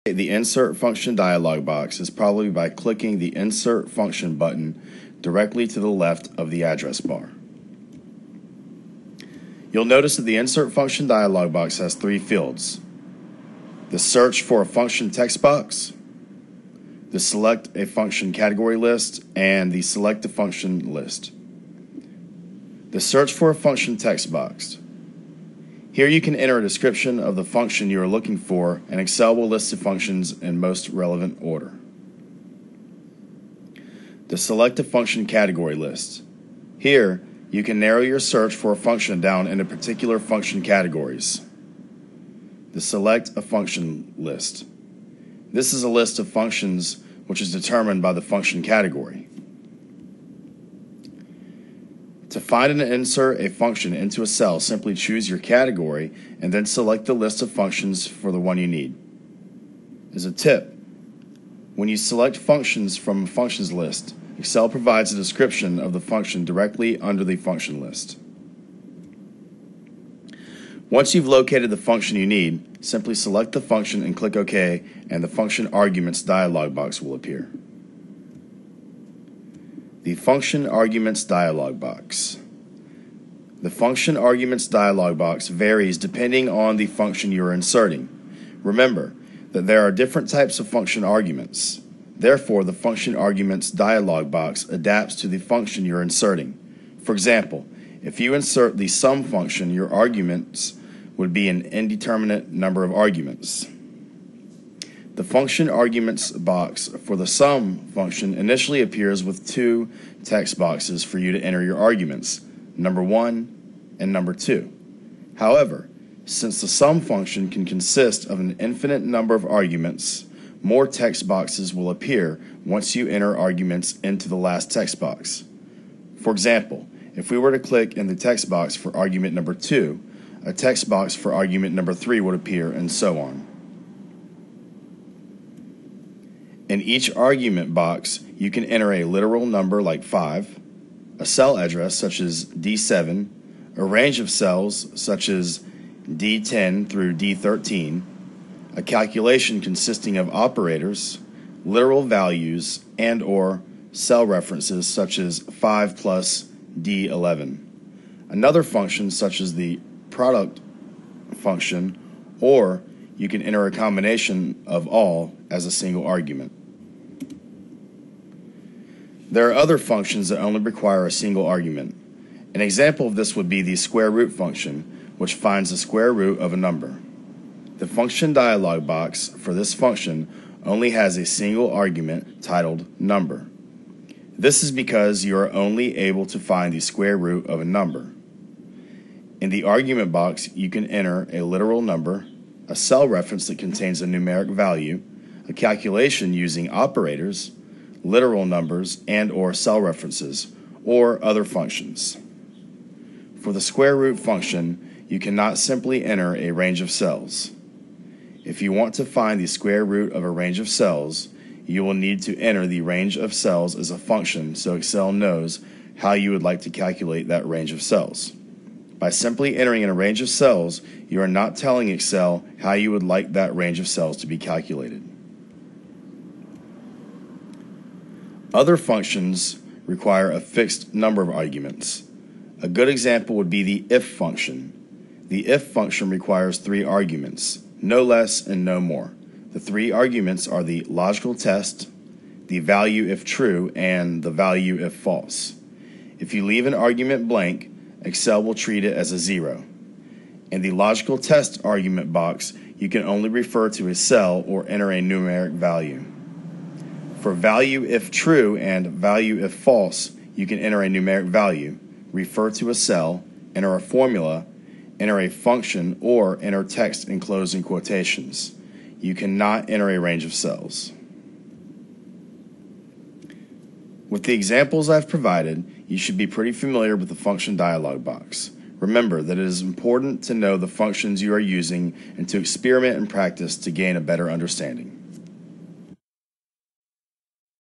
The insert function dialog box is probably by clicking the insert function button directly to the left of the address bar. You'll notice that the insert function dialog box has three fields: the search for a function text box, the select a function category list, and the select a function list. The search for a function text box. Here you can enter a description of the function you are looking for, and Excel will list the functions in most relevant order. The select a function category list. Here you can narrow your search for a function down into particular function categories. The select a function list. This is a list of functions which is determined by the function category. To find and insert a function into a cell, simply choose your category and then select the list of functions for the one you need. As a tip, when you select functions from a functions list, Excel provides a description of the function directly under the function list. Once you've located the function you need, simply select the function and click OK, and the function arguments dialog box will appear. The function arguments dialog box. The function arguments dialog box varies depending on the function you are inserting. Remember that there are different types of function arguments. Therefore, the function arguments dialog box adapts to the function you're inserting. For example, if you insert the sum function, your arguments would be an indeterminate number of arguments. The function arguments box for the sum function initially appears with two text boxes for you to enter your arguments, number 1 and number 2. However, since the sum function can consist of an infinite number of arguments, more text boxes will appear once you enter arguments into the last text box. For example, if we were to click in the text box for argument number 2, a text box for argument number 3 would appear, and so on. In each argument box, you can enter a literal number like 5, a cell address such as D7, a range of cells such as D10 through D13, a calculation consisting of operators, literal values, and/or cell references such as 5 plus D11, another function such as the product function, or you can enter a combination of all as a single argument. There are other functions that only require a single argument. An example of this would be the square root function, which finds the square root of a number. The function dialog box for this function only has a single argument titled number. This is because you are only able to find the square root of a number. In the argument box, you can enter a literal number, a cell reference that contains a numeric value, a calculation using operators, literal numbers, and/or cell references, or other functions. For the square root function, you cannot simply enter a range of cells. If you want to find the square root of a range of cells, you will need to enter the range of cells as a function so Excel knows how you would like to calculate that range of cells. By simply entering in a range of cells, you are not telling Excel how you would like that range of cells to be calculated. Other functions require a fixed number of arguments. A good example would be the if function. The if function requires 3 arguments, no less and no more. The 3 arguments are the logical test, the value if true, and the value if false. If you leave an argument blank, Excel will treat it as a 0. In the logical test argument box, you can only refer to a cell or enter a numeric value. For value if true and value if false, you can enter a numeric value, refer to a cell, enter a formula, enter a function, or enter text enclosed in quotations. You cannot enter a range of cells. With the examples I've provided, you should be pretty familiar with the function dialog box. Remember that it is important to know the functions you are using and to experiment and practice to gain a better understanding.